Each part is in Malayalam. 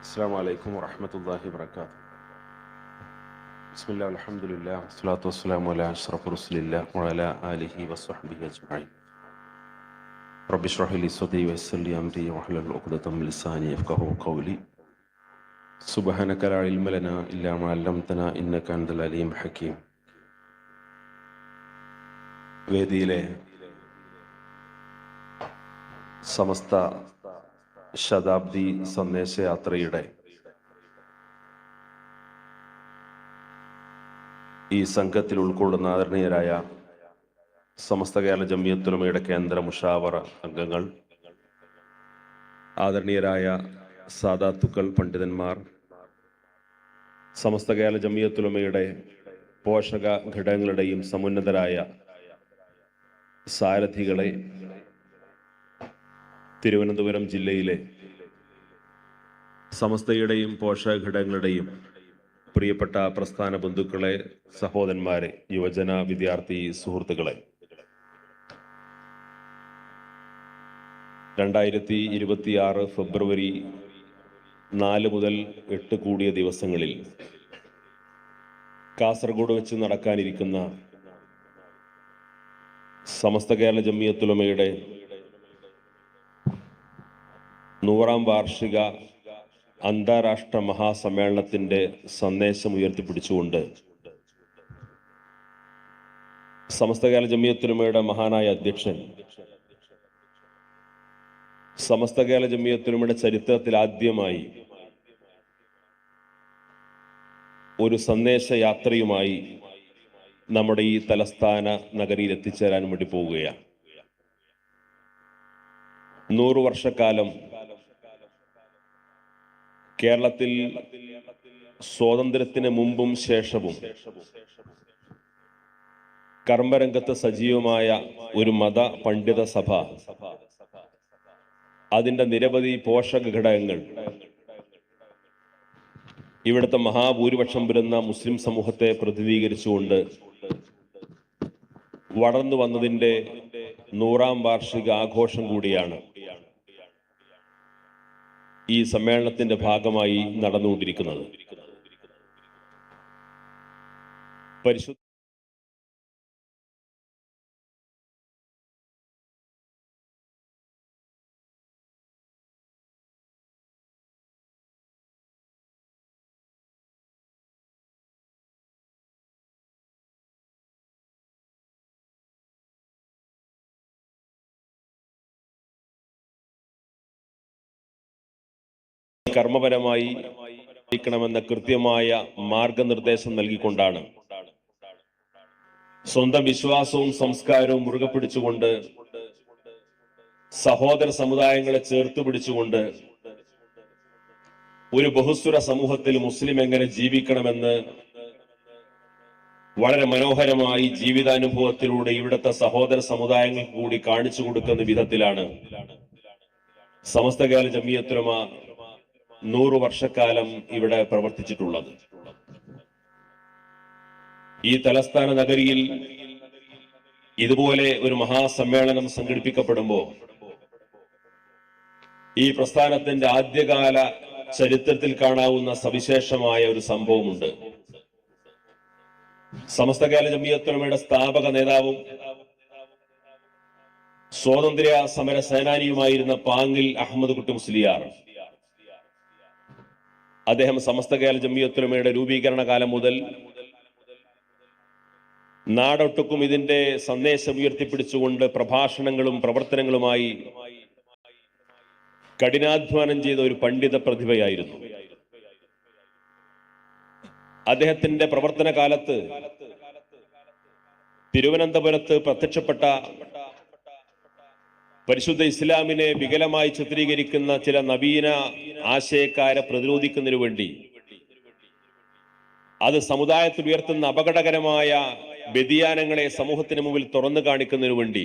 السلام عليكم ورحمة الله وبركاته. بسم الله والحمد لله والصلاة والسلام على أشرف رسول الله وعلى آله وصحبه أجمعين. رب اشرح لي صدري ويسر لي أمري واحلل عقدة من لساني يفقهوا قولي. سبحانك لا علم لنا إلا ما علمتنا إنك أنت العليم الحكيم. വേദിയിലെ സമസ്ത ശതാബ്ദി സന്ദേശയാത്രയുടെ ഈ സംഘത്തിൽ ഉൾക്കൊള്ളുന്ന ആദരണീയരായ സമസ്ത കേരള ജംഇയ്യത്തുൽ ഉലമയുടെ കേന്ദ്ര മുഷാവറ അംഗങ്ങൾ, ആദരണീയരായ സാദാത്തുക്കൾ, പണ്ഡിതന്മാർ, സമസ്ത കേരള ജംഇയ്യത്തുൽ ഉലമയുടെ പോഷക ഘടകങ്ങളുടെയും സമുന്നതരായ സാരഥികളെ, തിരുവനന്തപുരം ജില്ലയിലെ സമസ്തയുടെയും പോഷക ഘടകങ്ങളുടെയും പ്രിയപ്പെട്ട പ്രസ്ഥാന ബന്ധുക്കളെ, സഹോദരന്മാരെ, യുവജന വിദ്യാർത്ഥി സുഹൃത്തുക്കളെ, 2026 ഫെബ്രുവരി 4 മുതൽ 8 കൂടിയ ദിവസങ്ങളിൽ കാസർഗോഡ് വെച്ച് നടക്കാനിരിക്കുന്ന സമസ്ത കേരള ജംഇയ്യത്തുൽ ഉലമയുടെ 100ാം വാർഷിക അന്താരാഷ്ട്ര മഹാസമ്മേളനത്തിന്റെ സന്ദേശം ഉയർത്തിപ്പിടിച്ചുകൊണ്ട് സമസ്ത കേരള ജംഇയ്യത്തുൽ ഉലമയുടെ മഹാനായ അധ്യക്ഷൻ, സമസ്ത കേരള ജംഇയ്യത്തുൽ ഉലമയുടെ ചരിത്രത്തിൽ ആദ്യമായി ഒരു സന്ദേശയാത്രയുമായി നമ്മുടെ ഈ തലസ്ഥാന നഗരിയിൽ എത്തിച്ചേരാൻ വേണ്ടി പോവുകയാണ്. 100 വർഷക്കാലം കേരളത്തിൽ സ്വാതന്ത്ര്യത്തിന് മുമ്പും ശേഷവും കർമ്മരംഗത്ത് സജീവമായ ഒരു മത പണ്ഡിത സഭ, അതിൻ്റെ നിരവധി പോഷക ഘടകങ്ങൾ ഇവിടുത്തെ മഹാഭൂരിപക്ഷം വരുന്ന മുസ്ലിം സമൂഹത്തെ പ്രതിനിധീകരിച്ചുകൊണ്ട് വളർന്നു വന്നതിൻ്റെ 100ാം വാർഷിക ആഘോഷം കൂടിയാണ് ഈ സമ്മേളനത്തിന്റെ ഭാഗമായി നടന്നുകൊണ്ടിരിക്കുന്നത്. പരിശുദ്ധ കർമ്മപരമായി ണമെന്ന കൃത്യമായ മാർഗനിർദ്ദേശം നൽകിക്കൊണ്ടാണ് സ്വന്തം വിശ്വാസവും സംസ്കാരവും മുറുകെ പിടിച്ചുകൊണ്ട്, സഹോദര സമുദായങ്ങളെ ചേർത്ത് പിടിച്ചുകൊണ്ട് ഒരു ബഹുസ്വര സമൂഹത്തിൽ മുസ്ലിം എങ്ങനെ ജീവിക്കണമെന്ന് വളരെ മനോഹരമായി ജീവിതാനുഭവത്തിലൂടെ ഇവിടുത്തെ സഹോദര സമുദായങ്ങൾക്ക് കൂടി കാണിച്ചു കൊടുക്കുന്ന വിധത്തിലാണ് സമസ്ത കേരള ജംഇയ്യത്തുൽ ഉലമ 100 വർഷക്കാലം ഇവിടെ പ്രവർത്തിച്ചിട്ടുള്ളത്. ഈ തലസ്ഥാന നഗരിയിൽ ഇതുപോലെ ഒരു മഹാസമ്മേളനം സംഘടിപ്പിക്കപ്പെടുമ്പോൾ ഈ പ്രസ്ഥാനത്തിന്റെ ആദ്യകാല ചരിത്രത്തിൽ കാണാവുന്ന സവിശേഷമായ ഒരു സംഭവമുണ്ട്. സമസ്ത കേരള ജംഇയ്യത്തുൽ ഉലമയുടെ സ്ഥാപക നേതാവും സ്വാതന്ത്ര്യ സമര സേനാനിയുമായിരുന്ന പാങ്ങിൽ അഹമ്മദ് കുട്ടി മുസ്ലിയാർ, അദ്ദേഹം സമസ്ത കേരള ജംഇയ്യത്തുൽ ഉലമയുടെ രൂപീകരണ കാലം മുതൽ നാടൊട്ടുക്കും ഇതിന്റെ സന്ദേശം ഉയർത്തിപ്പിടിച്ചുകൊണ്ട് പ്രഭാഷണങ്ങളും പ്രവർത്തനങ്ങളുമായി കഠിനാധ്വാനം ചെയ്ത ഒരു പണ്ഡിത പ്രതിഭയായിരുന്നു. അദ്ദേഹത്തിന്റെ പ്രവർത്തന കാലത്ത് തിരുവനന്തപുരത്ത് പ്രത്യക്ഷപ്പെട്ട പരിശുദ്ധ ഇസ്ലാമിനെ വികലമായി ചിത്രീകരിക്കുന്ന ചില നവീന ആശയക്കാരെ പ്രതിരോധിക്കുന്നതിനു വേണ്ടി, അത് സമുദായത്തിൽ ഉയർത്തുന്ന അപകടകരമായ വ്യതിയാനങ്ങളെ സമൂഹത്തിന് മുമ്പിൽ തുറന്നു കാണിക്കുന്നതിനു വേണ്ടി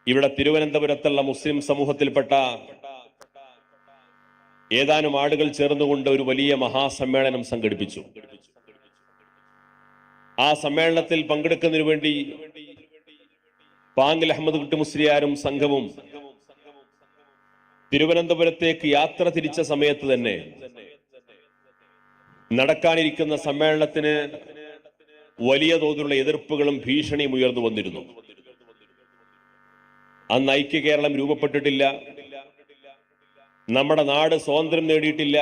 ഇവിടെ തിരുവനന്തപുരത്തുള്ള മുസ്ലിം സമൂഹത്തിൽപ്പെട്ട ഏതാനും ആളുകൾ ചേർന്നുകൊണ്ട് ഒരു വലിയ മഹാസമ്മേളനം സംഘടിപ്പിച്ചു. ആ സമ്മേളനത്തിൽ പങ്കെടുക്കുന്നതിനു വേണ്ടി പാങ്ങിൽ അഹമ്മദ് കുട്ടി മുസ്ലിയാരും സംഘവും തിരുവനന്തപുരത്തേക്ക് യാത്ര തിരിച്ച സമയത്ത് തന്നെ നടക്കാനിരിക്കുന്ന സമ്മേളനത്തിന് വലിയ തോതിലുള്ള എതിർപ്പുകളും ഭീഷണിയും ഉയർന്നു വന്നിരുന്നു. അന്ന് ഐക്യ കേരളം രൂപപ്പെട്ടിട്ടില്ല, നമ്മുടെ നാട് സ്വാതന്ത്ര്യം നേടിയിട്ടില്ല.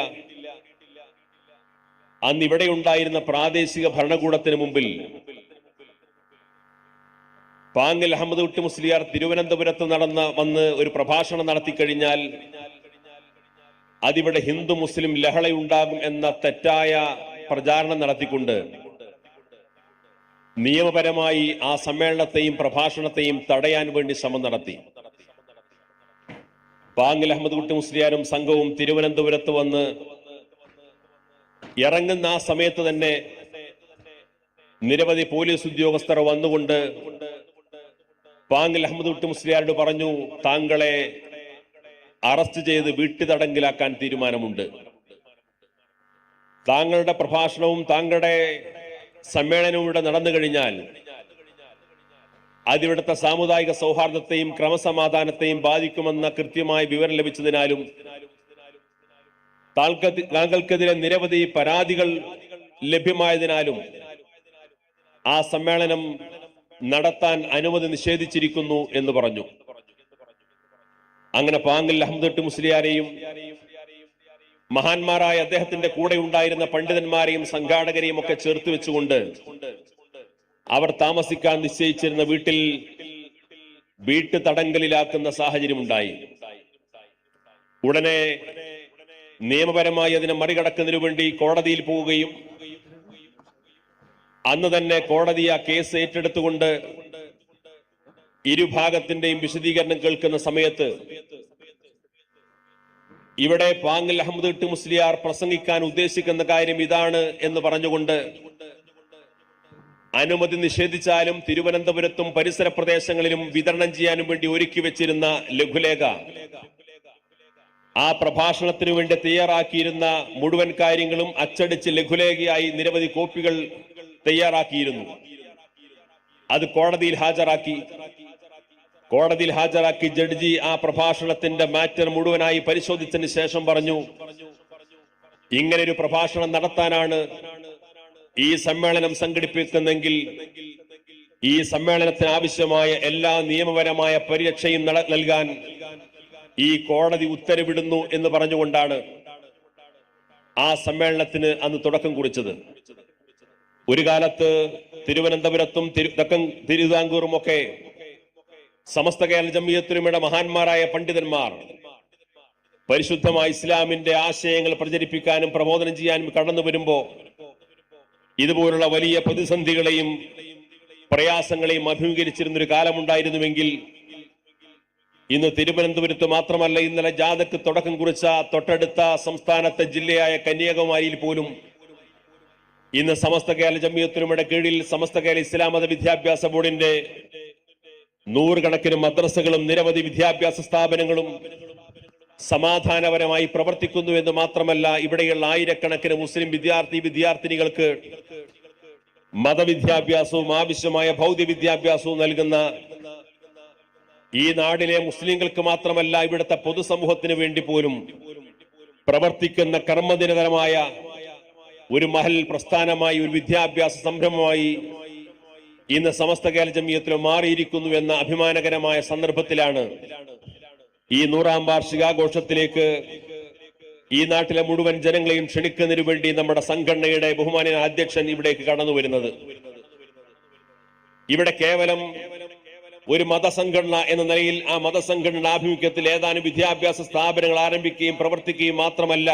അന്ന് ഇവിടെ ഉണ്ടായിരുന്ന പ്രാദേശിക ഭരണകൂടത്തിന് മുമ്പിൽ പാങ്ങിൽ അഹമ്മദ് കുട്ടി മുസ്ലിയാർ തിരുവനന്തപുരത്ത് വന്ന് ഒരു പ്രഭാഷണം നടത്തിക്കഴിഞ്ഞാൽ അതിവിടെ ഹിന്ദു മുസ്ലിം ലഹളയുണ്ടാകും എന്ന തെറ്റായ പ്രചാരണം നടത്തിക്കൊണ്ട് നിയമപരമായി ആ സമ്മേളനത്തെയും പ്രഭാഷണത്തെയും തടയാൻ വേണ്ടി ശ്രമം നടത്തി. പാങ്ങിൽ അഹമ്മദ് കുട്ടി മുസ്ലിയാരും സംഘവും തിരുവനന്തപുരത്ത് വന്ന് ഇറങ്ങുന്ന ആ സമയത്ത് തന്നെ നിരവധി പോലീസ് ഉദ്യോഗസ്ഥർ വന്നുകൊണ്ട് പാങ്ങിൽ അഹമ്മദ് കുട്ടി മുസ്ലിയാരോട് പറഞ്ഞു, താങ്കളെ അറസ്റ്റ് ചെയ്ത് വീട്ടുതടങ്കിലാക്കാൻ തീരുമാനമുണ്ട്. താങ്കളുടെ പ്രഭാഷണവും താങ്കളുടെ സമ്മേളനവും ഇവിടെ നടന്നു കഴിഞ്ഞാൽ അതിവിടുത്തെ സാമുദായിക സൗഹാർദ്ദത്തെയും ക്രമസമാധാനത്തെയും ബാധിക്കുമെന്ന കൃത്യമായ വിവരം ലഭിച്ചതിനാലും താങ്കൾക്കെതിരെ നിരവധി പരാതികൾ ലഭ്യമായതിനാലും ആ സമ്മേളനം നടത്താൻ അനുമതി നിഷേധിച്ചിരിക്കുന്നു എന്ന് പറഞ്ഞു. അങ്ങനെ പാങ്ങിൽ അഹമ്മദ് കുട്ടി മുസ്ലിയാരെയും മഹാന്മാരായ അദ്ദേഹത്തിന്റെ കൂടെ ഉണ്ടായിരുന്ന പണ്ഡിതന്മാരെയും സംഘാടകരെയും ഒക്കെ ചേർത്ത് വെച്ചുകൊണ്ട് അവർ താമസിക്കാൻ നിശ്ചയിച്ചിരുന്ന വീട്ടു തടങ്കലിലാക്കുന്ന സാഹചര്യമുണ്ടായി. ഉടനെ നിയമപരമായി അതിനെ മറികടക്കുന്നതിനു വേണ്ടി കോടതിയിൽ പോവുകയും അന്ന് തന്നെ കോടതി ആ കേസ് ഏറ്റെടുത്തുകൊണ്ട് ഇരുഭാഗത്തിന്റെയും വിശദീകരണം കേൾക്കുന്ന സമയത്ത് ഇവിടെ പാങ്ങിൽ അഹമ്മദ് കുട്ടി മുസ്ലിയാർ പ്രസംഗിക്കാൻ ഉദ്ദേശിക്കുന്ന കാര്യം ഇതാണ് എന്ന് പറഞ്ഞുകൊണ്ട് അനുമതി നിഷേധിച്ചാലും തിരുവനന്തപുരത്തും പരിസര പ്രദേശങ്ങളിലും വിതരണം ചെയ്യാനും വേണ്ടി ഒരുക്കി വെച്ചിരുന്ന ലഘുലേഖ, ആ പ്രഭാഷണത്തിനു വേണ്ടി തയ്യാറാക്കിയിരുന്ന മുഴുവൻ കാര്യങ്ങളും അച്ചടിച്ച് ലഘുലേഖയായി നിരവധി കോപ്പികൾ തയ്യാറാക്കിയിരുന്നു. അത് കോടതിയിൽ ഹാജരാക്കി ജഡ്ജി ആ പ്രഭാഷണത്തിന്റെ മാറ്റർ മുഴുവനായി പരിശോധിച്ചതിന് ശേഷം പറഞ്ഞു, ഇങ്ങനൊരു പ്രഭാഷണം നടത്താനാണ് ഈ സമ്മേളനം സംഘടിപ്പിക്കുന്നെങ്കിൽ ഈ സമ്മേളനത്തിന് ആവശ്യമായ എല്ലാ നിയമപരമായ പരിരക്ഷയും നൽകാൻ ഈ കോടതി ഉത്തരവിടുന്നു എന്ന് പറഞ്ഞുകൊണ്ടാണ് ആ സമ്മേളനത്തിന് അന്ന് തുടക്കം കുറിച്ചത്. ഒരു കാലത്ത് തിരുവനന്തപുരത്തും തെക്കൻ തിരുവിതാംകൂറും ഒക്കെ സമസ്ത കേരള ജംഇയ്യത്തുലമയുടെ മഹാന്മാരായ പണ്ഡിതന്മാർ പരിശുദ്ധമായ ഇസ്ലാമിന്റെ ആശയങ്ങൾ പ്രചരിപ്പിക്കാനും പ്രബോധനം ചെയ്യാനും കടന്നു വരുമ്പോ ഇതുപോലുള്ള വലിയ പ്രതിസന്ധികളെയും പ്രയാസങ്ങളെയും അഭിമുഖീകരിച്ചിരുന്നൊരു കാലമുണ്ടായിരുന്നുവെങ്കിൽ ഇന്ന് തിരുവനന്തപുരത്ത് മാത്രമല്ല, ഇന്നലെ ജാഥക്ക് തുടക്കം കുറിച്ച തൊട്ടടുത്ത സംസ്ഥാനത്തെ ജില്ലയായ കന്യാകുമാരിയിൽ പോലും ഇന്ന് സമസ്ത കേരള ജംഇയ്യത്തുലമയുടെ കീഴിൽ സമസ്ത കേരള ഇസ്ലാം മത വിദ്യാഭ്യാസ ബോർഡിന്റെ നൂറുകണക്കിന് മദ്രസകളും നിരവധി വിദ്യാഭ്യാസ സ്ഥാപനങ്ങളും സമാധാനപരമായി പ്രവർത്തിക്കുന്നു എന്ന് മാത്രമല്ല, ഇവിടെയുള്ള ആയിരക്കണക്കിന് മുസ്ലിം വിദ്യാർത്ഥിനികൾക്ക് മതവിദ്യാഭ്യാസവും ആവശ്യമായ ഭൗതിക വിദ്യാഭ്യാസവും നൽകുന്ന ഈ നാടിലെ മുസ്ലിങ്ങൾക്ക് മാത്രമല്ല ഇവിടുത്തെ പൊതുസമൂഹത്തിന് വേണ്ടി പോലും പ്രവർത്തിക്കുന്ന കർമ്മനിരതരമായ ഒരു മഹൽ പ്രസ്ഥാനമായി, ഒരു വിദ്യാഭ്യാസ സംരംഭമായി ഇന്ന് സമസ്ത കേരള ജംഇയ്യത്തുലമ മാറിയിരിക്കുന്നു എന്ന അഭിമാനകരമായ സന്ദർഭത്തിലാണ് ഈ 100ാം വാർഷികാഘോഷത്തിലേക്ക് ഈ നാട്ടിലെ മുഴുവൻ ജനങ്ങളെയും ക്ഷണിക്കുന്നതിനു വേണ്ടി നമ്മുടെ സംഘടനയുടെ ബഹുമാന്യനായ അധ്യക്ഷൻ ഇവിടേക്ക് കടന്നു വരുന്നത്. ഇവിടെ കേവലം ഒരു മതസംഘടന എന്ന നിലയിൽ ആ മതസംഘടന ആഭിമുഖ്യത്തിൽ ഏതാനും വിദ്യാഭ്യാസ സ്ഥാപനങ്ങൾ ആരംഭിക്കുകയും പ്രവർത്തിക്കുകയും മാത്രമല്ല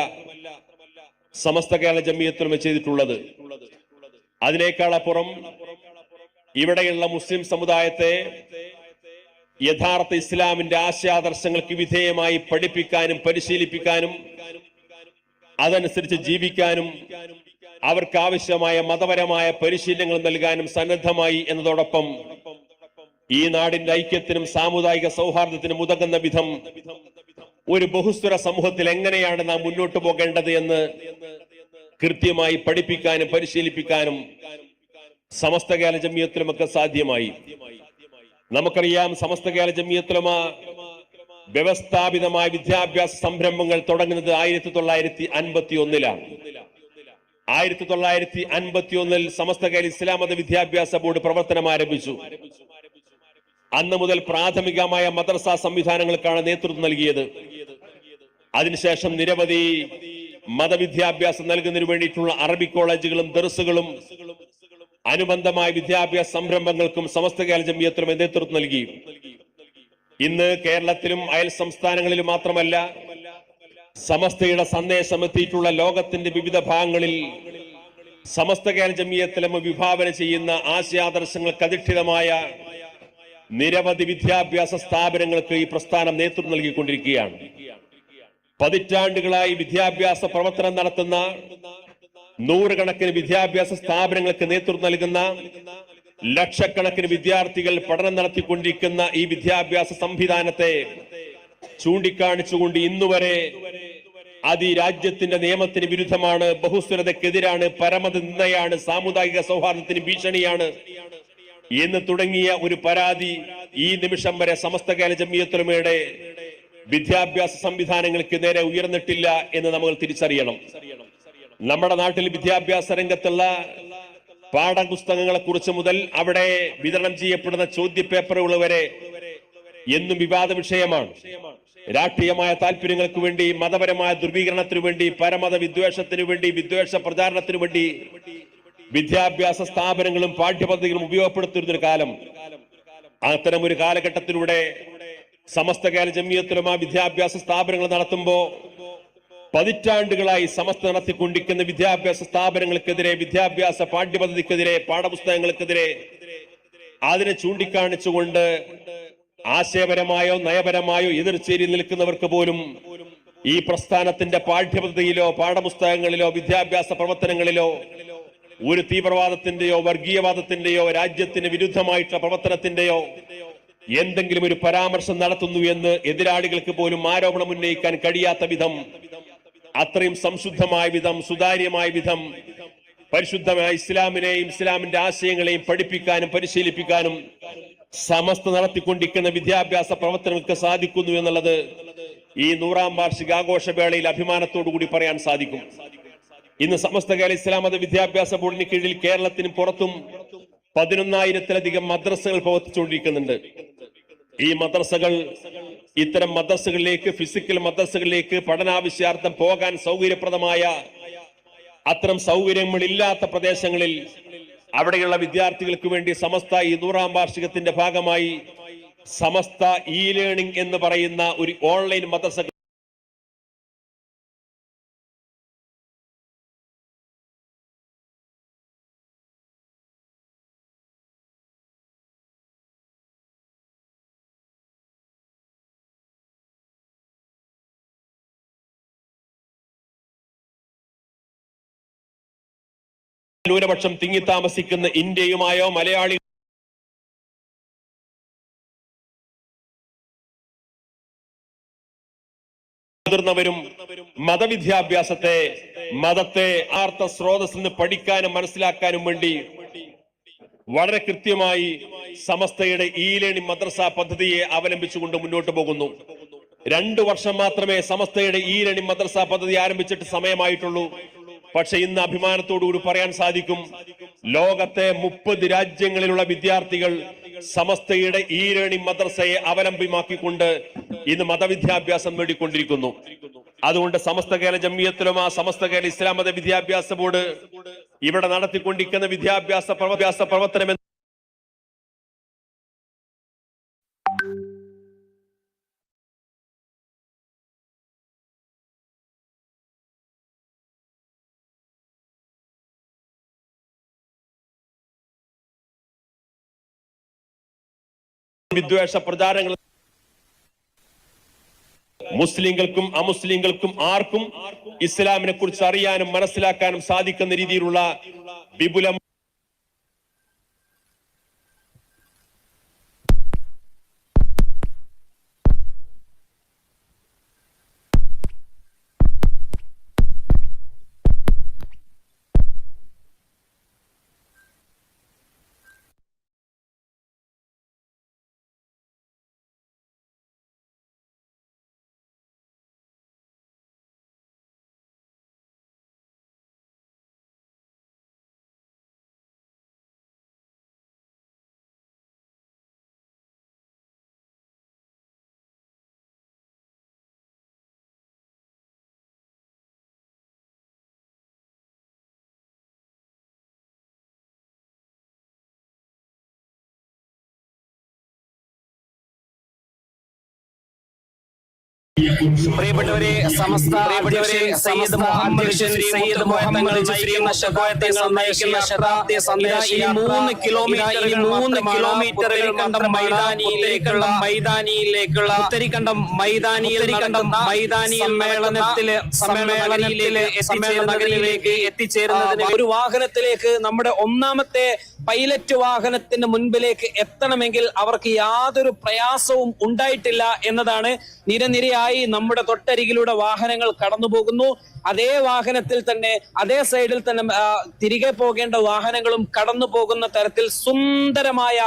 സമസ്ത കേരള ജംഇയ്യത്തുലമ ചെയ്തിട്ടുള്ളത്. അതിനേക്കാൾ അപ്പുറം ഇവിടെയുള്ള മുസ്ലിം സമുദായത്തെ യഥാർത്ഥ ഇസ്ലാമിന്റെ ആശയാദർശങ്ങൾക്ക് വിധേയമായി പഠിപ്പിക്കാനും പരിശീലിപ്പിക്കാനും അതനുസരിച്ച് ജീവിക്കാനും അവർക്ക് ആവശ്യമായ മതപരമായ പരിശീലനങ്ങൾ നൽകാനും സന്നദ്ധമായി എന്നതോടൊപ്പം ഈ നാടിന്റെ ഐക്യത്തിനും സാമുദായിക സൗഹാർദ്ദത്തിനും ഉതകുന്ന വിധം ഒരു ബഹുസ്വര സമൂഹത്തിൽ എങ്ങനെയാണ് നാം മുന്നോട്ട് പോകേണ്ടത് എന്ന് കൃത്യമായി പഠിപ്പിക്കാനും പരിശീലിപ്പിക്കാനും സമസ്ത കേരള ജംഇയ്യത്തുലമക്ക് സാധ്യമായി. നമുക്കറിയാം, സമസ്ത കേരള ജംഇയ്യത്തുലമ വ്യവസ്ഥാപിതമായ വിദ്യാഭ്യാസ സംരംഭങ്ങൾ തുടങ്ങുന്നത് 1951-ലാണ്. 1951 സമസ്ത കേരള ഇസ്ലാം മത വിദ്യാഭ്യാസ ബോർഡ് പ്രവർത്തനം ആരംഭിച്ചു. അന്ന് മുതൽ പ്രാഥമികമായ മദ്രസ സംവിധാനങ്ങൾക്കാണ് നേതൃത്വം നൽകിയത്. അതിനുശേഷം നിരവധി മതവിദ്യാഭ്യാസം നൽകുന്നതിന് വേണ്ടിയിട്ടുള്ള അറബി കോളേജുകളും ദർസുകളും അനുബന്ധമായ വിദ്യാഭ്യാസ സംരംഭങ്ങൾക്കും സമസ്ത കേരള ജമിയത്തുലമ നേതൃത്വം നൽകി. ഇന്ന് കേരളത്തിലും അയൽ സംസ്ഥാനങ്ങളിലും മാത്രമല്ല, സമസ്തയുടെ സന്ദേശം എത്തിയിട്ടുള്ള ലോകത്തിന്റെ വിവിധ ഭാഗങ്ങളിൽ സമസ്ത കേരള ജമിയത്തുലമ വിഭാവന ചെയ്യുന്ന ആശയാദർശങ്ങൾക്ക് അധിഷ്ഠിതമായ നിരവധി വിദ്യാഭ്യാസ സ്ഥാപനങ്ങൾക്ക് ഈ പ്രസ്ഥാനം നേതൃത്വം നൽകിക്കൊണ്ടിരിക്കുകയാണ്. പതിറ്റാണ്ടുകളായി വിദ്യാഭ്യാസ പ്രവർത്തനം നടത്തുന്ന നൂറുകണക്കിന് വിദ്യാഭ്യാസ സ്ഥാപനങ്ങൾക്ക് നേതൃത്വം നൽകുന്ന ലക്ഷക്കണക്കിന് വിദ്യാർത്ഥികൾ പഠനം നടത്തിക്കൊണ്ടിരിക്കുന്ന ഈ വിദ്യാഭ്യാസ സംവിധാനത്തെ ചൂണ്ടിക്കാണിച്ചുകൊണ്ട് ഇന്നുവരെ അത് ഈ രാജ്യത്തിന്റെ നിയമത്തിന് വിരുദ്ധമാണ്, ബഹുസ്വരതക്കെതിരാണ്, പരമത നിന്ദയാണ്, സാമുദായിക സൗഹാർദ്ദത്തിന് ഭീഷണിയാണ് എന്ന് തുടങ്ങിയ ഒരു പരാതി ഈ നിമിഷം വരെ സമസ്ത കേരള ജമിയത്തുലമയുടെ വിദ്യാഭ്യാസ സംവിധാനങ്ങൾക്ക് നേരെ ഉയർന്നിട്ടില്ല എന്ന് നമ്മൾ തിരിച്ചറിയണം. നമ്മുടെ നാട്ടിൽ വിദ്യാഭ്യാസ രംഗത്തുള്ള പാഠപുസ്തകങ്ങളെ കുറിച്ച് മുതൽ അവിടെ വിതരണം ചെയ്യപ്പെടുന്ന ചോദ്യപേപ്പറുകൾ വരെ എന്നും വിവാദ വിഷയമാണ്. രാഷ്ട്രീയമായ താല്പര്യങ്ങൾക്ക് വേണ്ടി, മതപരമായ ധ്രുവീകരണത്തിനു വേണ്ടി, പരമത വിദ്വേഷത്തിനു വേണ്ടി, വിദ്വേഷ പ്രചാരണത്തിനു വേണ്ടി വിദ്യാഭ്യാസ സ്ഥാപനങ്ങളും പാഠ്യപദ്ധതികളും ഉപയോഗപ്പെടുത്തുന്നൊരു കാലം. അത്തരം ഒരു കാലഘട്ടത്തിലൂടെ സമസ്ത കേരള ജമിയത്തുലമ വിദ്യാഭ്യാസ സ്ഥാപനങ്ങൾ നടത്തുമ്പോൾ പതിറ്റാണ്ടുകളായി സമസ്ത നടത്തിക്കൊണ്ടിരിക്കുന്ന വിദ്യാഭ്യാസ സ്ഥാപനങ്ങൾക്കെതിരെ, വിദ്യാഭ്യാസ പാഠ്യപദ്ധതിക്കെതിരെ, പാഠപുസ്തകങ്ങൾക്കെതിരെ അതിനെ ചൂണ്ടിക്കാണിച്ചുകൊണ്ട് ആശയപരമായോ നയപരമായോ എതിർചേരി നിൽക്കുന്നവർക്ക് പോലും ഈ പ്രസ്ഥാനത്തിന്റെ പാഠ്യപദ്ധതിയിലോ പാഠപുസ്തകങ്ങളിലോ വിദ്യാഭ്യാസ പ്രവർത്തനങ്ങളിലോ ഒരു തീവ്രവാദത്തിന്റെയോ വർഗീയവാദത്തിന്റെയോ രാജ്യത്തിന് വിരുദ്ധമായിട്ടുള്ള പ്രവർത്തനത്തിന്റെയോ എന്തെങ്കിലും ഒരു പരാമർശം നടത്തുന്നു എന്ന് എതിരാളികൾക്ക് പോലും ആരോപണം ഉന്നയിക്കാൻ കഴിയാത്ത വിധം, അത്രയും സംശുദ്ധമായ വിധം, സുതാര്യമായ വിധം പരിശുദ്ധമായ ഇസ്ലാമിനെയും ഇസ്ലാമിന്റെ ആശയങ്ങളെയും പഠിപ്പിക്കാനും പരിശീലിപ്പിക്കാനും സമസ്ത നടത്തിക്കൊണ്ടിരിക്കുന്ന വിദ്യാഭ്യാസ പ്രവർത്തനങ്ങൾക്ക് സാധിക്കുന്നു എന്നുള്ളത് ഈ 100ാം വാർഷികാഘോഷവേളയിൽ അഭിമാനത്തോടു കൂടി പറയാൻ സാധിക്കും. ഇന്ന് സമസ്ത കേരള ഇസ്ലാം മത വിദ്യാഭ്യാസ ബോർഡിന് കീഴിൽ കേരളത്തിനും പുറത്തും 11,000-ലധികം മദ്രസകൾ പ്രവർത്തിച്ചുകൊണ്ടിരിക്കുന്നുണ്ട്. ഈ മദ്രസകൾ, ഇത്തരം മദ്രസകളിലേക്ക്, ഫിസിക്കൽ മദ്രസകളിലേക്ക് പഠനാവശ്യാർത്ഥം പോകാൻ സൗകര്യപ്രദമായ, അത്തരം സൗകര്യങ്ങളില്ലാത്ത പ്രദേശങ്ങളിൽ അവിടെയുള്ള വിദ്യാർത്ഥികൾക്ക് വേണ്ടി സമസ്ത ഈ 100ാം വാർഷികത്തിന്റെ ഭാഗമായി സമസ്ത ഇ ലേണിംഗ് എന്ന് പറയുന്ന ഒരു ഓൺലൈൻ മദ്രസ ന്യൂനപക്ഷം തിങ്ങിത്താമസിക്കുന്ന ഇന്ത്യയുമായോ മലയാളി മുതിർന്നവരും മതവിദ്യാഭ്യാസത്തെ, മതത്തെ ആർത്ത സ്രോതസ്സിൽ നിന്ന് പഠിക്കാനും മനസ്സിലാക്കാനും വേണ്ടി വളരെ കൃത്യമായി സമസ്തയുടെ ഇ ലേണിംഗ് മദ്രസ പദ്ധതിയെ അവലംബിച്ചുകൊണ്ട് മുന്നോട്ട് പോകുന്നു. 2 വർഷം മാത്രമേ സമസ്തയുടെ ഇ ലേണിംഗ് മദ്രസ പദ്ധതി ആരംഭിച്ചിട്ട് സമയമായിട്ടുള്ളൂ. പക്ഷെ ഇന്ന് അഭിമാനത്തോടുകൂടി പറയാൻ സാധിക്കും, ലോകത്തെ 30 രാജ്യങ്ങളിലുള്ള വിദ്യാർത്ഥികൾ സമസ്തയുടെ ഇ ലേണിംഗ് മദ്രസയെ അവലംബമാക്കിക്കൊണ്ട് ഇന്ന് മതവിദ്യാഭ്യാസം നേടിക്കൊണ്ടിരിക്കുന്നു. അതുകൊണ്ട് സമസ്ത കേരള ജമിയത്തുലമ, സമസ്ത കേരള ഇസ്ലാം മത വിദ്യാഭ്യാസ ബോർഡ് ഇവിടെ നടത്തിക്കൊണ്ടിരിക്കുന്ന വിദ്യാഭ്യാസ പ്രവർത്തനം വിദ്വേഷ പ്രചാരങ്ങൾ മുസ്ലിങ്ങൾക്കും അമുസ്ലിങ്ങൾക്കും ആർക്കും ഇസ്ലാമിനെ കുറിച്ച് അറിയാനും മനസ്സിലാക്കാനും സാധിക്കുന്ന രീതിയിലുള്ള വിപുലം പ്രിയപ്പെട്ടവരെ, സമസ്ത സയ്യിദ് മുഹമ്മദ് നയിക്കുന്ന ശതാബ്ദി സന്ദേശ ഈ 3 കിലോമീറ്ററിൽ കണ്ടം മൈതാനിയിലേക്കുള്ള ഉത്തരിക്കണ്ടം മൈതാനിയിൽ സമ്മേളനത്തിലേക്ക് എത്തിച്ചേരുന്നതിന് ഒരു വാഹനത്തിലേക്ക്, നമ്മുടെ ഒന്നാമത്തെ പൈലറ്റ് വാഹനത്തിന്റെ മുൻപിലേക്ക് എത്തണമെങ്കിൽ അവർക്ക് യാതൊരു പ്രയാസവും ഉണ്ടായിട്ടില്ല എന്നതാണ്. നിരനിരയായി നമ്മുടെ തൊട്ടരികിലൂടെ വാഹനങ്ങൾ കടന്നു പോകുന്നു. അതേ വാഹനത്തിൽ തന്നെ, അതേ സൈഡിൽ തന്നെ തിരികെ പോകേണ്ട വാഹനങ്ങളും കടന്നു പോകുന്ന തരത്തിൽ സുന്ദരമായ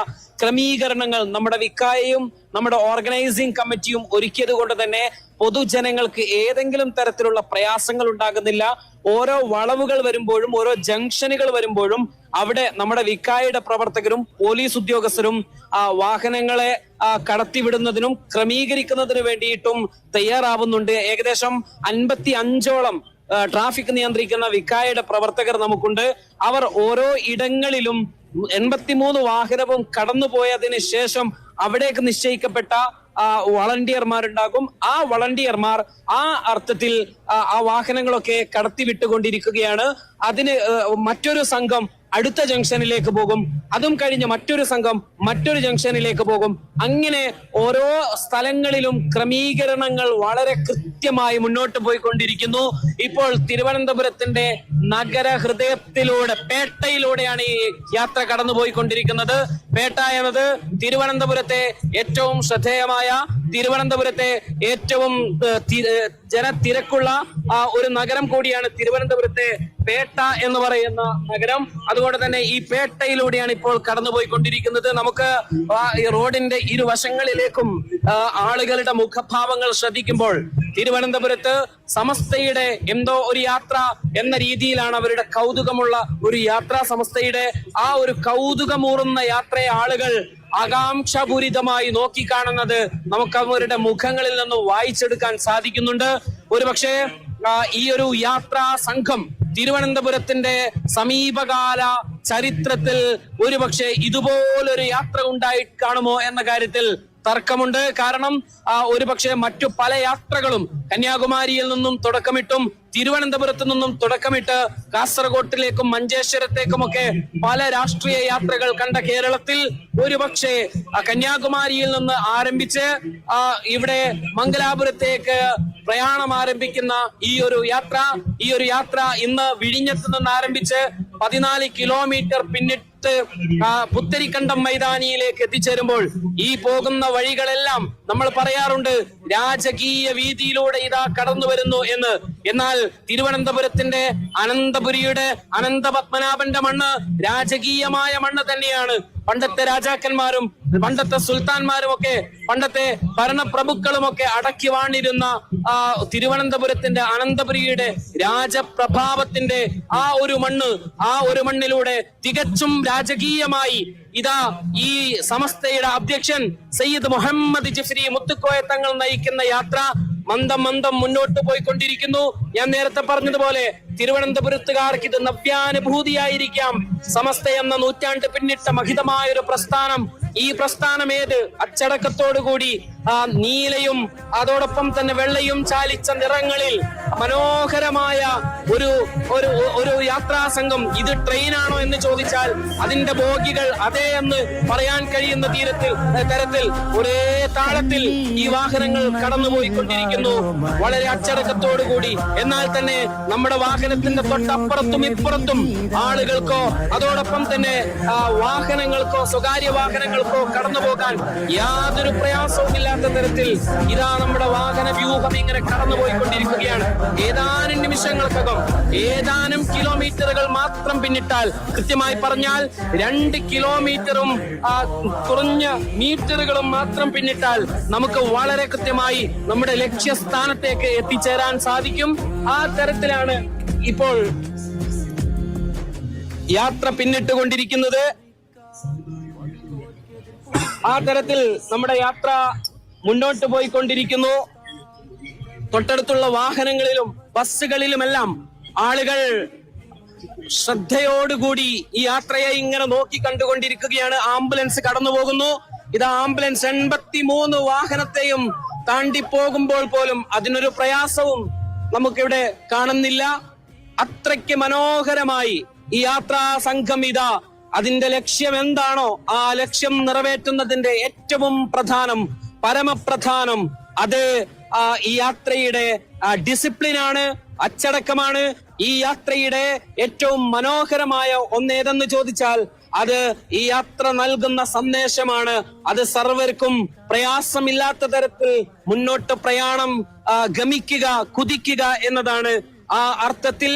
ക്രമീകരണങ്ങൾ നമ്മുടെ വിക്കായയും നമ്മുടെ ഓർഗനൈസിംഗ് കമ്മിറ്റിയും ഒരുക്കിയത് കൊണ്ട് തന്നെ പൊതുജനങ്ങൾക്ക് ഏതെങ്കിലും തരത്തിലുള്ള പ്രയാസങ്ങൾ ഉണ്ടാകുന്നില്ല. ഓരോ വളവുകൾ വരുമ്പോഴും, ഓരോ ജംഗ്ഷനുകൾ വരുമ്പോഴും അവിടെ നമ്മുടെ വിക്കായയുടെ പ്രവർത്തകരും പോലീസ് ഉദ്യോഗസ്ഥരും വാഹനങ്ങളെ കടത്തിവിടുന്നതിനും ക്രമീകരിക്കുന്നതിനു വേണ്ടിയിട്ടും തയ്യാറാവുന്നുണ്ട്. ഏകദേശം 55ഓളം ട്രാഫിക് നിയന്ത്രിക്കുന്ന വിക്കായയുടെ പ്രവർത്തകർ നമുക്കുണ്ട്. അവർ ഓരോ ഇടങ്ങളിലും 83 വാഹനവും കടന്നുപോയതിന് ശേഷം അവിടേക്ക് നിശ്ചയിക്കപ്പെട്ട വളണ്ടിയർമാരുണ്ടാകും. ആ വളണ്ടിയർമാർ ആ അർത്ഥത്തിൽ ആ വാഹനങ്ങളൊക്കെ കടത്തിവിട്ടുകൊണ്ടിരിക്കുകയാണ്. അതിന് മറ്റൊരു സംഘം അടുത്ത ജംഗ്ഷനിലേക്ക് പോകും. അതും കഴിഞ്ഞ് മറ്റൊരു സംഘം മറ്റൊരു ജംഗ്ഷനിലേക്ക് പോകും. അങ്ങനെ ഓരോ സ്ഥലങ്ങളിലും ക്രമീകരണങ്ങൾ വളരെ കൃത്യമായി മുന്നോട്ട് പോയിക്കൊണ്ടിരിക്കുന്നു. ഇപ്പോൾ തിരുവനന്തപുരത്തിന്റെ നഗര ഹൃദയത്തിലൂടെ, പേട്ടയിലൂടെയാണ് ഈ യാത്ര കടന്നുപോയിക്കൊണ്ടിരിക്കുന്നത്. പേട്ട എന്നത് തിരുവനന്തപുരത്തെ ഏറ്റവും ശ്രദ്ധേയമായ, തിരുവനന്തപുരത്തെ ഏറ്റവും ജനത്തിരക്കുള്ള ഒരു നഗരം കൂടിയാണ് തിരുവനന്തപുരത്തെ പേട്ട എന്ന് പറയുന്ന നഗരം. അതുകൊണ്ട് തന്നെ ഈ പേട്ടയിലൂടെയാണ് ഇപ്പോൾ കടന്നുപോയിക്കൊണ്ടിരിക്കുന്നത്. നമുക്ക് ഈ റോഡിന്റെ ഇരുവശങ്ങളിലേക്കും ആളുകളുടെ മുഖഭാവങ്ങൾ ശ്രദ്ധിക്കുമ്പോൾ തിരുവനന്തപുരത്ത് സമസ്തയുടെ എന്തോ ഒരു യാത്ര എന്ന രീതിയിലാണ് അവരുടെ കൗതുകമുള്ള ഒരു യാത്ര. സമസ്തയുടെ ആ ഒരു കൗതുകമൂറുന്ന യാത്രയെ ആളുകൾ ആകാംക്ഷാപൂരിതമായി നോക്കിക്കാണുന്നത് നമുക്ക് അവരുടെ മുഖങ്ങളിൽ നിന്ന് വായിച്ചെടുക്കാൻ സാധിക്കുന്നുണ്ട്. ഒരുപക്ഷെ ഈ ഒരു യാത്രാ സംഘം തിരുവനന്തപുരത്തിന്റെ സമീപകാല ചരിത്രത്തിൽ ഒരുപക്ഷെ ഇതുപോലൊരു യാത്ര ഉണ്ടായി കാണുമോ എന്ന കാര്യത്തിൽ തർക്കമുണ്ട്. കാരണം ഒരുപക്ഷെ മറ്റു പല യാത്രകളും കന്യാകുമാരിയിൽ നിന്നും തുടക്കമിട്ടും തിരുവനന്തപുരത്ത് നിന്നും തുടക്കമിട്ട് കാസർഗോട്ടിലേക്കും മഞ്ചേശ്വരത്തേക്കുമൊക്കെ പല രാഷ്ട്രീയ യാത്രകൾ കണ്ട കേരളത്തിൽ ഒരുപക്ഷെ കന്യാകുമാരിയിൽ നിന്ന് ആരംഭിച്ച് ഇവിടെ മംഗലാപുരത്തേക്ക് പ്രയാണം ആരംഭിക്കുന്ന ഈ ഒരു യാത്ര ഇന്ന് വിഴിഞ്ഞത്ത് നിന്ന് ആരംഭിച്ച് 14 കിലോമീറ്റർ പിന്നിട്ട് പുത്തരിക്കണ്ടം മൈതാനിയിലേക്ക് എത്തിച്ചേരുമ്പോൾ ഈ പോകുന്ന വഴികളെല്ലാം നമ്മൾ പറയാറുണ്ട് രാജകീയ വീതിയിലൂടെ ഇതാ കടന്നു വരുന്നു എന്ന്. എന്നാൽ തിരുവനന്തപുരത്തിന്റെ അനന്തപുരിയുടെ അനന്തപത്മനാഭന്റെ മണ്ണ് രാജകീയമായ മണ്ണ് തന്നെയാണ്. പണ്ടത്തെ രാജാക്കന്മാരും പണ്ടത്തെ സുൽത്താൻമാരും ഒക്കെ പണ്ടത്തെ ഭരണപ്രഭുക്കളുമൊക്കെ അടക്കി വാണിരുന്ന തിരുവനന്തപുരത്തിന്റെ അനന്തപുരിയുടെ രാജപ്രഭാവത്തിന്റെ ആ ഒരു മണ്ണിലൂടെ തികച്ചും രാജകീയമായി ഇതാ ഈ സമസ്തയുടെ അധ്യക്ഷൻ സയ്യിദ് മുഹമ്മദ് ജിഫ്രി മുത്തുക്കോയ തങ്ങൾ നയിക്കുന്ന യാത്ര മന്ദം മുന്നോട്ട് പോയിക്കൊണ്ടിരിക്കുന്നു. ഞാൻ നേരത്തെ പറഞ്ഞതുപോലെ തിരുവനന്തപുരത്തുകാർക്ക് ഇത് നവ്യാനുഭൂതിയായിരിക്കാം. സമസ്ത എന്ന നൂറ്റാണ്ട് പിന്നിട്ട മഹിതമായ ഒരു പ്രസ്ഥാനം. ഈ പ്രസ്ഥാനം ഏത് അച്ചടക്കത്തോടുകൂടി നീലയും അതോടൊപ്പം തന്നെ വെള്ളയും ചാലിച്ച നിറങ്ങളിൽ മനോഹരമായ ഒരു യാത്രാ സംഘം. ഇത് ട്രെയിനാണോ എന്ന് ചോദിച്ചാൽ അതിന്റെ ബോഗികൾ അതേ എന്ന് പറയാൻ കഴിയുന്ന തരത്തിൽ ഒരേ താളത്തിൽ ഈ വാഹനങ്ങൾ കടന്നുപോയിക്കൊണ്ടിരിക്കുന്നു, വളരെ അച്ചടക്കത്തോടുകൂടി. എന്നാൽ തന്നെ നമ്മുടെ വാഹനത്തിന്റെ തൊട്ടപ്പുറത്തും ഇപ്പുറത്തും ആളുകൾക്കോ അതോടൊപ്പം തന്നെ വാഹനങ്ങൾക്കോ സ്വകാര്യ വാഹനങ്ങൾക്കോ കടന്നു പോകാൻ യാതൊരു പ്രയാസവും ഇല്ലാത്ത തരത്തിൽ ഇതാ നമ്മുടെ വാഹന വ്യൂഹം ഇങ്ങനെ കടന്നുപോയിക്കൊണ്ടിരിക്കുകയാണ്. ഏതാനും നിമിഷങ്ങൾക്കകം, ഏതാനും കിലോമീറ്ററുകൾ മാത്രം പിന്നിട്ടാൽ, കൃത്യമായി പറഞ്ഞാൽ 2 കിലോമീറ്ററും കുറഞ്ഞ മീറ്ററുകളും മാത്രം പിന്നിട്ടാൽ നമുക്ക് വളരെ കൃത്യമായി നമ്മുടെ ലക്ഷ്യസ്ഥാനത്തേക്ക് എത്തിച്ചേരാൻ സാധിക്കും. ആ തരത്തിലാണ് ഇപ്പോൾ യാത്ര പിന്നിട്ടുകൊണ്ടിരിക്കുന്നത്. ആ തരത്തിൽ നമ്മുടെ യാത്ര മുന്നോട്ട് പോയിക്കൊണ്ടിരിക്കുന്നു. തൊട്ടടുത്തുള്ള വാഹനങ്ങളിലും ബസ്സുകളിലുമെല്ലാം ആളുകൾ ശ്രദ്ധയോടുകൂടി ഈ യാത്രയെ ഇങ്ങനെ നോക്കി കണ്ടുകൊണ്ടിരിക്കുകയാണ്. ആംബുലൻസ് കടന്നു പോകുന്നു. ഇത് ആംബുലൻസ് 83 വാഹനത്തെയും താണ്ടിപ്പോകുമ്പോൾ പോലും അതിനൊരു പ്രയാസവും നമുക്കിവിടെ കാണുന്നില്ല. അത്രയ്ക്ക് മനോഹരമായി ഈ യാത്രാ സംഘം ഇതാ അതിന്റെ ലക്ഷ്യം എന്താണോ ആ ലക്ഷ്യം നിറവേറ്റുന്നതിന്റെ ഏറ്റവും പ്രധാനം, പരമപ്രധാനം അത് ഈ യാത്രയുടെ ഡിസിപ്ലിനാണ്, അച്ചടക്കമാണ്. ഈ യാത്രയുടെ ഏറ്റവും മനോഹരമായ ഒന്നേതെന്ന് ചോദിച്ചാൽ അത് ഈ യാത്ര നൽകുന്ന സന്ദേശമാണ്. അത് സർവർക്കും പ്രയാസമില്ലാത്ത തരത്തിൽ മുന്നോട്ട് പ്രയാണം ഗമിക്കുക, കുതിക്കുക എന്നതാണ്. ആ അർത്ഥത്തിൽ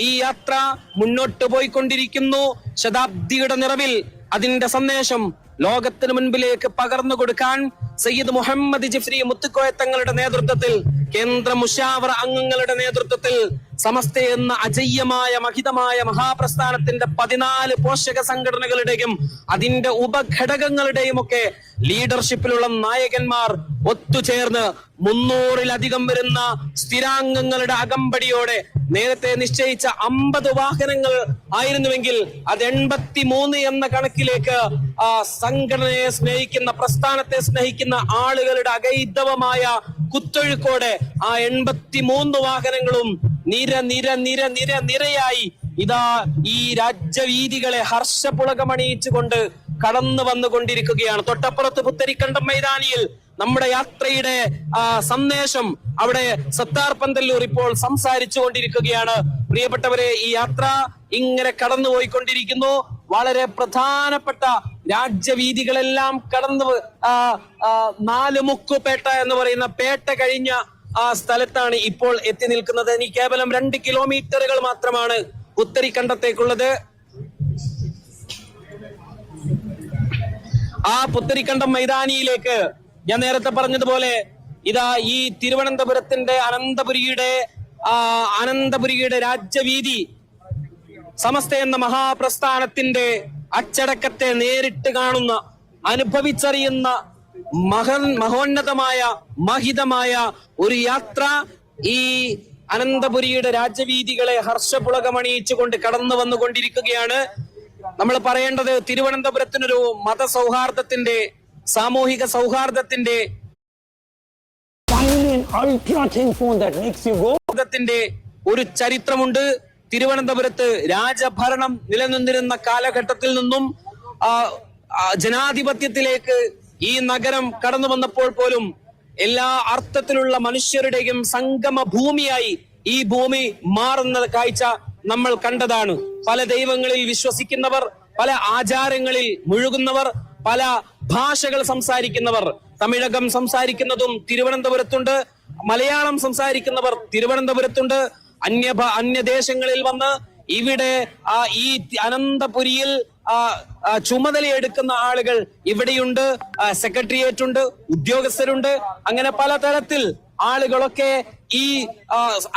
ഈ യാത്ര മുന്നോട്ട് പോയിക്കൊണ്ടിരിക്കുന്നു. ശതാബ്ദിയുടെ നിറവിൽ അതിന്റെ സന്ദേശം ലോകത്തിന് മുൻപിലേക്ക് പകർന്നു കൊടുക്കാൻ സയ്യിദ് മുഹമ്മദ് ജിഫ്രി മുത്തുക്കോയ തങ്ങളുടെ നേതൃത്വത്തിൽ, കേന്ദ്ര മുശാവറ അംഗങ്ങളുടെ നേതൃത്വത്തിൽ സമസ്ത എന്ന അജയ്യമായ മഹിതമായ മഹാപ്രസ്ഥാനത്തിന്റെ 14 പോഷക സംഘടനകളുടെയും അതിന്റെ ഉപഘടകങ്ങളുടെയും ഒക്കെ ലീഡർഷിപ്പിലുള്ള നായകന്മാർ ഒത്തുചേർന്ന് 300-ലധികം വരുന്ന സ്ഥിരാംഗങ്ങളുടെ അകമ്പടിയോടെ നേരത്തെ നിശ്ചയിച്ച 50 വാഹനങ്ങൾ ആയിരുന്നുവെങ്കിൽ അത് 83 എന്ന കണക്കിലേക്ക് സംഘടനയെ സ്നേഹിക്കുന്ന, പ്രസ്ഥാനത്തെ സ്നേഹിക്കുന്ന ആളുകളുടെ അഗൈതവമായ കുത്തൊഴുക്കോടെ ആ 83 വാഹനങ്ങളും നിരയായി ഇതാ ഈ രാജ്യവീതികളെ ഹർഷപുളകമണിയിച്ചുകൊണ്ട് കടന്നു വന്നുകൊണ്ടിരിക്കുകയാണ്. തൊട്ടപ്പുറത്ത് പുത്തരിക്കണ്ടം മൈതാനിയിൽ നമ്മുടെ യാത്രയുടെ സന്ദേശം അവിടെ സത്താർ പന്തല്ലൂർ ഇപ്പോൾ സംസാരിച്ചു കൊണ്ടിരിക്കുകയാണ്. പ്രിയപ്പെട്ടവരെ, ഈ യാത്ര ഇങ്ങനെ കടന്നുപോയിക്കൊണ്ടിരിക്കുന്നു. വളരെ പ്രധാനപ്പെട്ട രാജ്യവീതികളെല്ലാം കടന്നു 4 മുക്കുപേട്ട എന്ന് പറയുന്ന പേട്ട കഴിഞ്ഞ ആ സ്ഥലത്താണ് ഇപ്പോൾ എത്തി നിൽക്കുന്നത്. ഇനി കേവലം 2 കിലോമീറ്ററുകൾ മാത്രമാണ് പുത്തരിക്കണ്ടത്തേക്കുള്ളത്. ആ പുത്തരിക്കണ്ടം മൈതാനിയിലേക്ക് ഞാൻ നേരത്തെ പറഞ്ഞതുപോലെ ഇതാ ഈ തിരുവനന്തപുരത്തിന്റെ അനന്തപുരിയുടെ രാജ്യവീതി സമസ്ത എന്ന മഹാപ്രസ്ഥാനത്തിന്റെ അച്ചടക്കത്തെ നേരിട്ട് കാണുന്ന, അനുഭവിച്ചറിയുന്ന മഹോന്നതമായ മഹിതമായ ഒരു യാത്ര ഈ അനന്തപുരിയുടെ രാജ്യവീതികളെ ഹർഷപുളകമണിയിച്ചുകൊണ്ട് കടന്നു വന്നുകൊണ്ടിരിക്കുകയാണ്. നമ്മൾ പറയേണ്ടത് തിരുവനന്തപുരത്തിനൊരു മതസൗഹാർദ്ദത്തിന്റെ, സാമൂഹിക സൗഹാർദ്ദത്തിന്റെ ഒരു ചരിത്രമുണ്ട്. തിരുവനന്തപുരത്ത് രാജഭരണം നിലനിന്നിരുന്ന കാലഘട്ടത്തിൽ നിന്നും ജനാധിപത്യത്തിലേക്ക് ഈ നഗരം കടന്നു വന്നപ്പോൾ പോലും എല്ലാ അർത്ഥത്തിലുള്ള മനുഷ്യരുടെയും സംഗമ ഭൂമിയായി ഈ ഭൂമി മാറുന്ന കാഴ്ച നമ്മൾ കണ്ടതാണ്. പല ദൈവങ്ങളിൽ വിശ്വസിക്കുന്നവർ, പല ആചാരങ്ങളിൽ മുഴുകുന്നവർ, പല ഭാഷകൾ സംസാരിക്കുന്നവർ. തമിഴകം സംസാരിക്കുന്നതും തിരുവനന്തപുരത്തുണ്ട്, മലയാളം സംസാരിക്കുന്നവർ തിരുവനന്തപുരത്തുണ്ട്. അന്യദേശങ്ങളിൽ വന്ന് ഇവിടെ ഈ അനന്തപുരിയിൽ ചുമതലയെടുക്കുന്ന ആളുകൾ ഇവിടെയുണ്ട്. സെക്രട്ടേറിയറ്റ് ഉണ്ട്, ഉദ്യോഗസ്ഥരുണ്ട്. അങ്ങനെ പലതരത്തിൽ ആളുകളൊക്കെ ഈ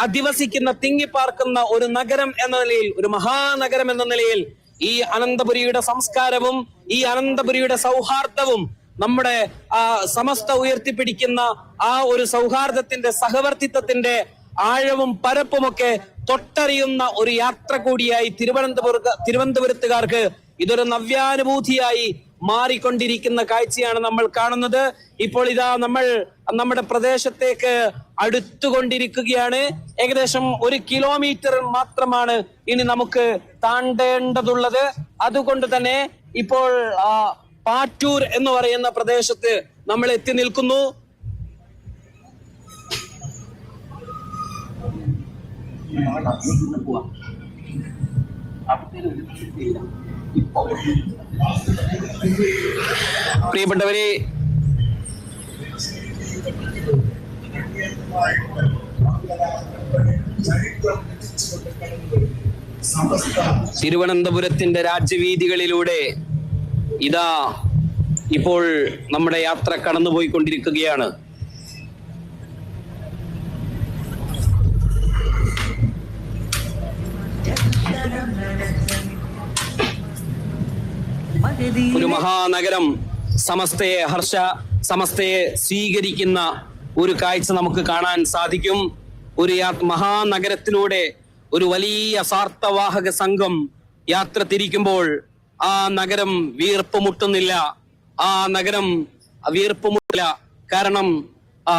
അധിവസിക്കുന്ന, തിങ്ങിപ്പാർക്കുന്ന ഒരു നഗരം എന്ന നിലയിൽ, ഒരു മഹാനഗരം എന്ന നിലയിൽ ഈ അനന്തപുരിയുടെ സംസ്കാരവും ഈ അനന്തപുരിയുടെ സൗഹാർദ്ദവും നമ്മുടെ സമസ്ത ഉയർത്തിപ്പിടിക്കുന്ന ആ ഒരു സൗഹാർദ്ദത്തിന്റെ, സഹവർത്തിത്വത്തിന്റെ ആഴവും പരപ്പുമൊക്കെ തൊട്ടറിയുന്ന ഒരു യാത്ര കൂടിയായി തിരുവനന്തപുരത്തുകാർക്ക് ഇതൊരു നവ്യാനുഭൂതിയായി മാറിക്കൊണ്ടിരിക്കുന്ന കാഴ്ചയാണ് നമ്മൾ കാണുന്നത്. ഇപ്പോൾ ഇതാ നമ്മൾ നമ്മുടെ പ്രദേശത്തേക്ക് അടുത്തുകൊണ്ടിരിക്കുകയാണ്. ഏകദേശം 1 കിലോമീറ്റർ മാത്രമാണ് ഇനി നമുക്ക് താണ്ടേണ്ടതുള്ളത്. അതുകൊണ്ട് തന്നെ ഇപ്പോൾ പാറ്റൂർ എന്ന് പറയുന്ന പ്രദേശത്ത് നമ്മൾ എത്തി നിൽക്കുന്നു. പ്രിയപ്പെട്ടവരെ, തിരുവനന്തപുരത്തിന്റെ രാജ്യവീതികളിലൂടെ ഇതാ ഇപ്പോൾ നമ്മുടെ യാത്ര കടന്നുപോയിക്കൊണ്ടിരിക്കുകയാണ്. ഒരു മഹാനഗരം സമസ്തയെ സ്വീകരിക്കുന്ന ഒരു കാഴ്ച നമുക്ക് കാണാൻ സാധിക്കും. ഒരു മഹാനഗരത്തിലൂടെ ഒരു വലിയ സാർത്ഥവാഹക സംഘം യാത്ര തിരിക്കുമ്പോൾ ആ നഗരം വീർപ്പുമുട്ടുന്നില്ല. കാരണം